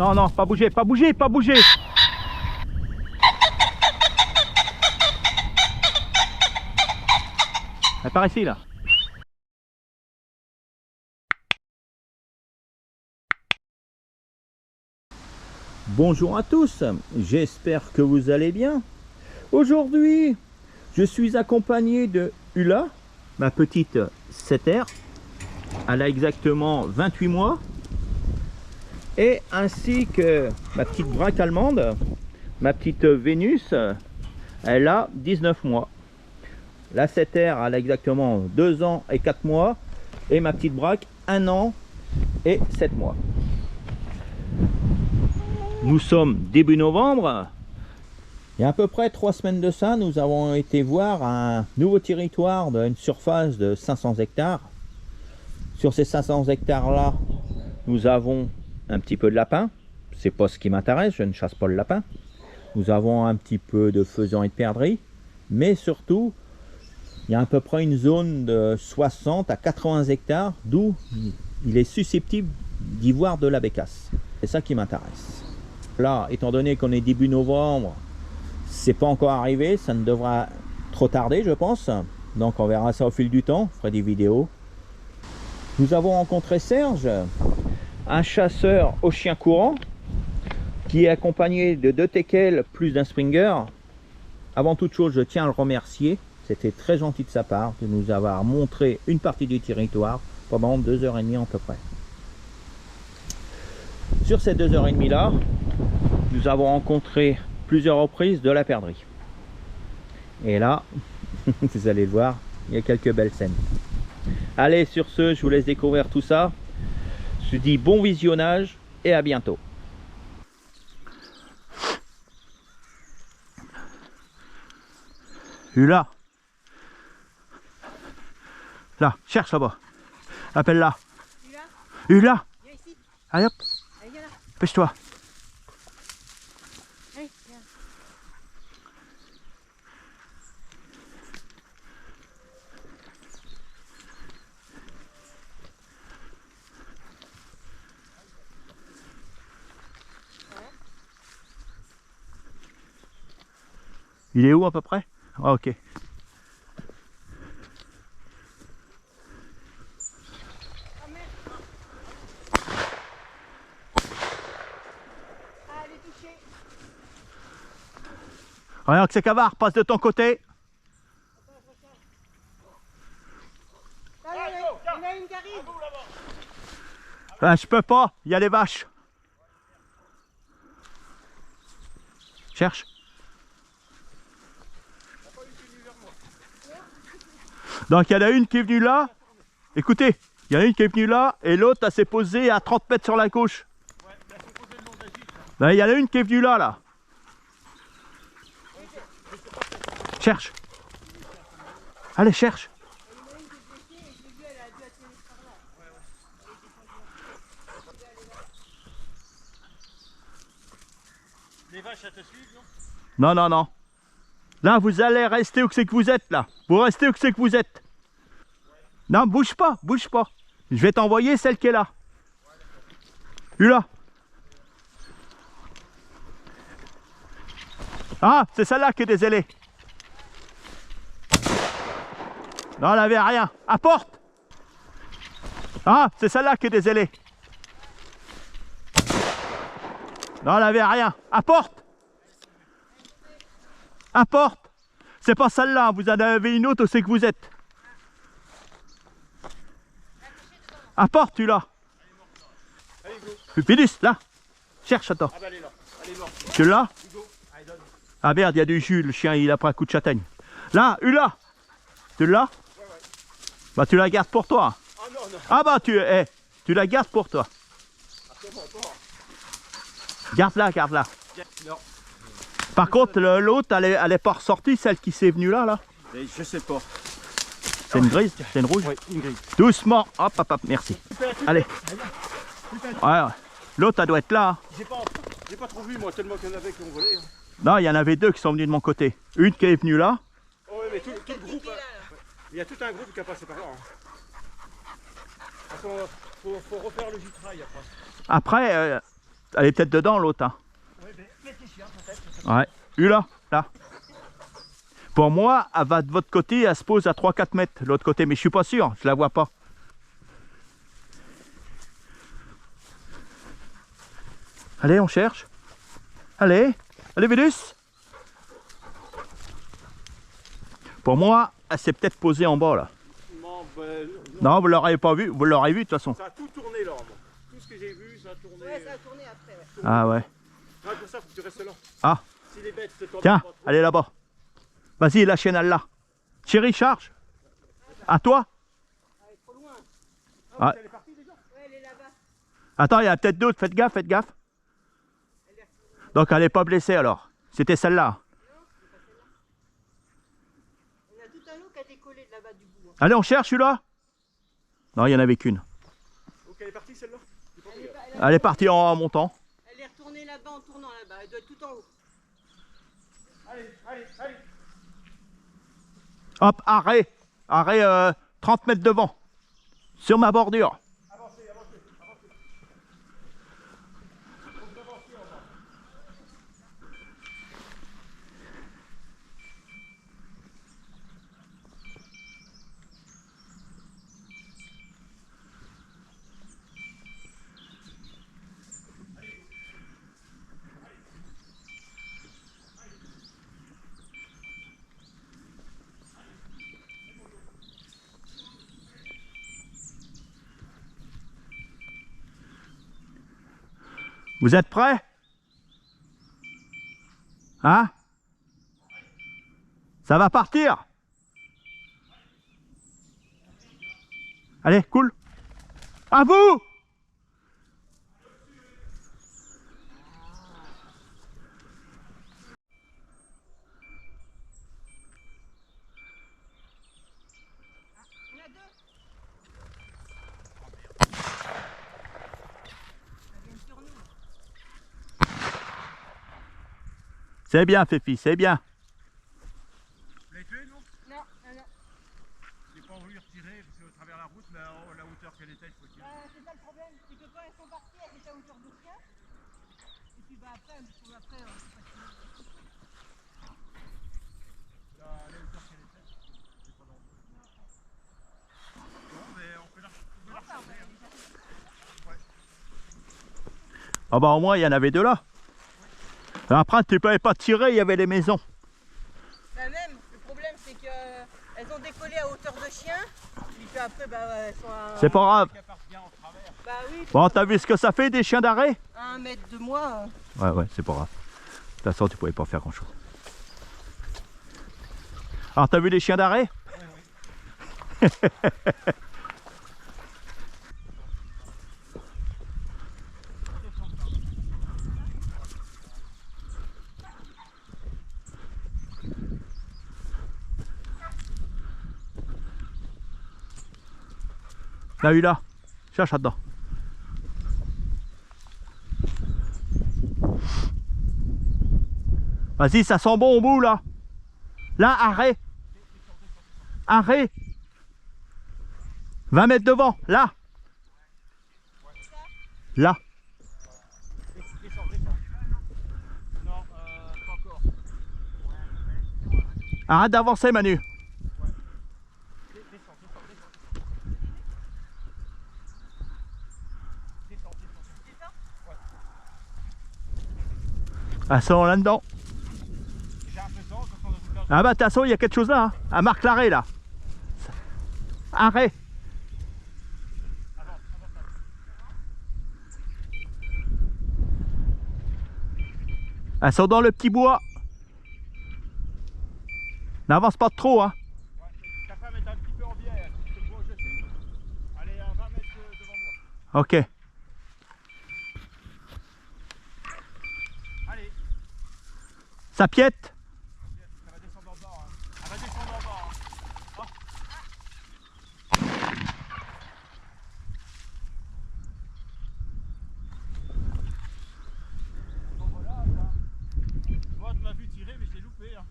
Non, non, pas bouger, pas bouger, pas bouger. Elle part ici là. Bonjour à tous, j'espère que vous allez bien. Aujourd'hui, je suis accompagné de Ula, ma petite setter. Elle a exactement 28 mois. Et ainsi que ma petite braque allemande, ma petite Vénus, elle a 19 mois. La setter, elle a exactement 2 ans et 4 mois. Et ma petite braque, 1 an et 7 mois. Nous sommes début novembre. Il y a à peu près 3 semaines de ça, nous avons été voir un nouveau territoire d'une surface de 500 hectares. Sur ces 500 hectares là, nous avons un petit peu de lapin. C'est pas ce qui m'intéresse, je ne chasse pas le lapin. Nous avons un petit peu de faisan et de perdrix. Mais surtout, il y a à peu près une zone de 60 à 80 hectares d'où il est susceptible d'y voir de la bécasse. C'est ça qui m'intéresse. Là, étant donné qu'on est début novembre, c'est pas encore arrivé, ça ne devra trop tarder, je pense. Donc on verra ça au fil du temps, je ferai des vidéos. Nous avons rencontré Serge, un chasseur au chien courant, qui est accompagné de 2 teckels plus d'un Springer. Avant toute chose, je tiens à le remercier. C'était très gentil de sa part de nous avoir montré une partie du territoire pendant 2h30 à peu près. Sur ces 2h30 là, nous avons rencontré plusieurs reprises de la perdrix. Et là, vous allez le voir, il y a quelques belles scènes. Allez, sur ce, je vous laisse découvrir tout ça. Je vous dis bon visionnage et à bientôt. Ula. Là, cherche là-bas. Appelle-la. Ula. Viens ici. Allez hop. Allez, viens là. Pêche-toi. Allez, viens. Il est où à peu près? Ah, ok. Ah, elle est touchée. Regarde que c'est cavard, passe de ton côté. Là, il y en a une qui arrive. Ah, je peux pas, il y a les vaches. Cherche. Donc il y en a une qui est venue là. Écoutez, il y en a une qui est venue là et l'autre elle s'est posée à 30 mètres sur la gauche. Là, il y en a une qui est venue là, là. Cherche. Allez, cherche. Les vaches, elles te suivent, non? Non, non, non. Là, vous allez rester où c'est que vous êtes, là. Vous restez où c'est que vous êtes. Non, bouge pas, bouge pas. Je vais t'envoyer celle qui est là. Ula. Ah, c'est celle-là qui est dézélée. Non, elle n'avait rien. Apporte. Ah, c'est celle-là qui est dézélée. Non, elle n'avait rien. Apporte. Apporte. C'est pas celle-là, vous en avez une autre où c'est que vous êtes. Apporte, tu l'as. Vénus, là. Cherche, attends. Ah bah elle est là, elle est morte. Tu l'as? Hugo, allez donne. Ah merde, il y a du jus, le chien il a pris un coup de châtaigne. Là, Ula. Tu l'as? Ouais. Bah tu la gardes pour toi. Ah non, non. Ah bah tu la gardes pour toi. Attends, attends. Garde-la, garde-la. Non. Par contre, l'autre, elle est pas ressortie, celle qui s'est venue là, là. Mais je sais pas. C'est une grise, c'est une rouge. Oui, une grille. Doucement, hop, hop, hop, merci. Allez. Ouais, ouais. L'autre, elle doit être là. J'ai pas trop vu, moi, tellement qu'il y en avait qui ont volé. Hein. Non, il y en avait 2 qui sont venus de mon côté. Une qui est venue là. Oh ouais, mais tout le groupe. Il y a tout un groupe qui a passé par là. Hein. Attends, faut refaire le gitrail après. Après, Elle est peut-être dedans l'autre. Hein. Ouais, mais tes chiens peut-être. Ouais. Là, là. Pour moi, elle va de votre côté, elle se pose à 3-4 mètres de l'autre côté, mais je suis pas sûr, je la vois pas. Allez, on cherche. Allez, allez Vénus. Pour moi, elle s'est peut-être posée en bas là. Non, ben, Non, vous l'aurez pas vu, vous l'aurez vu de toute façon. ça a tout tourné là. Moi. Tout ce que j'ai vu, ça a tourné. Ouais, ça a tourné après. Ouais. Ah ouais. Ouais, pour ça, faut que tu restes là. Ah, Si les bêtes te tordent tiens, pas trop. allez là-bas. Vas-y, la chaîne elle là. Chérie, charge. À toi. Elle est trop loin. Ah. Elle est partie déjà. Ouais, elle est là-bas. Attends, il y a peut-être d'autres, faites gaffe, faites gaffe. Donc elle n'est pas blessée alors. C'était celle-là. On a tout un lot qui a décollé de là-bas du bout. Hein. Allez, on cherche celui-là. Non, il n'y en avait qu'une. Ok, elle est partie celle-là. Elle est, pas- Elle est partie en montant. elle est retournée là-bas en tournant là-bas. Elle doit être tout en haut. Allez, allez, allez. Hop, arrêt. Arrêt 30 mètres devant. Sur ma bordure. Avancez, avancez, avancez. Faut que vous avanciez en bas. Vous êtes prêts? Hein? Ça va partir? Allez, cool. À vous! Il y en a deux. Elle vient sur nous. C'est bien, Féfi, c'est bien. Vous l'avez tué, non? Non, non, non. J'ai pas voulu retirer parce que au travers la route, mais à la hauteur qu'elle était, il faut tirer. C'est ça le problème. C'est que quand elles sont parties, elles étaient à hauteur de chien. Et puis bah après, c'est pas tirer. À la hauteur qu'elle était, c'est pas dangereux. Bon, mais on peut la retirer. Ah bah au moins, il y en avait deux là. Après, tu ne pouvais pas tirer, il y avait les maisons. Bah même, le problème c'est que elles ont décollé à hauteur de chien. Et puis après, bah elles sont à... C'est pas grave. Qu'elle parte bien en travers. Bah oui, Bon, t'as vu ce que ça fait des chiens d'arrêt? à 1 mètre de moi. Ouais, ouais, c'est pas grave. De toute façon, tu pouvais pas faire grand chose. Alors, t'as vu les chiens d'arrêt? Oui, oui. T'as vu là? Cherche là-dedans. Vas-y, ça sent bon au bout là. Là, arrêt. Arrêt. 20 mètres devant, là. Là. Descends, descends. Non, pas encore. Arrête d'avancer, Manu. Descends, descends, descends. Descends, descends. Elles sont là-dedans. J'ai un peu de temps, quand on a tout là. Ah bah, de toute façon, il y a quelque chose là. Hein. Elle marque l'arrêt là. Arrêt. Elles sont dans le petit bois. N'avance pas trop, hein. Ouais, ta femme est un petit peu en bière. Tu te vois où je suis? Elle est à 20 mètres devant moi. Ok. Allez, Ça piète. ça va descendre en bas. Hein. Elle va descendre en bas. Hein. Hop. Bon, voilà, ça. Moi, tu m'as vu tirer, mais je l'ai loupé. Hein.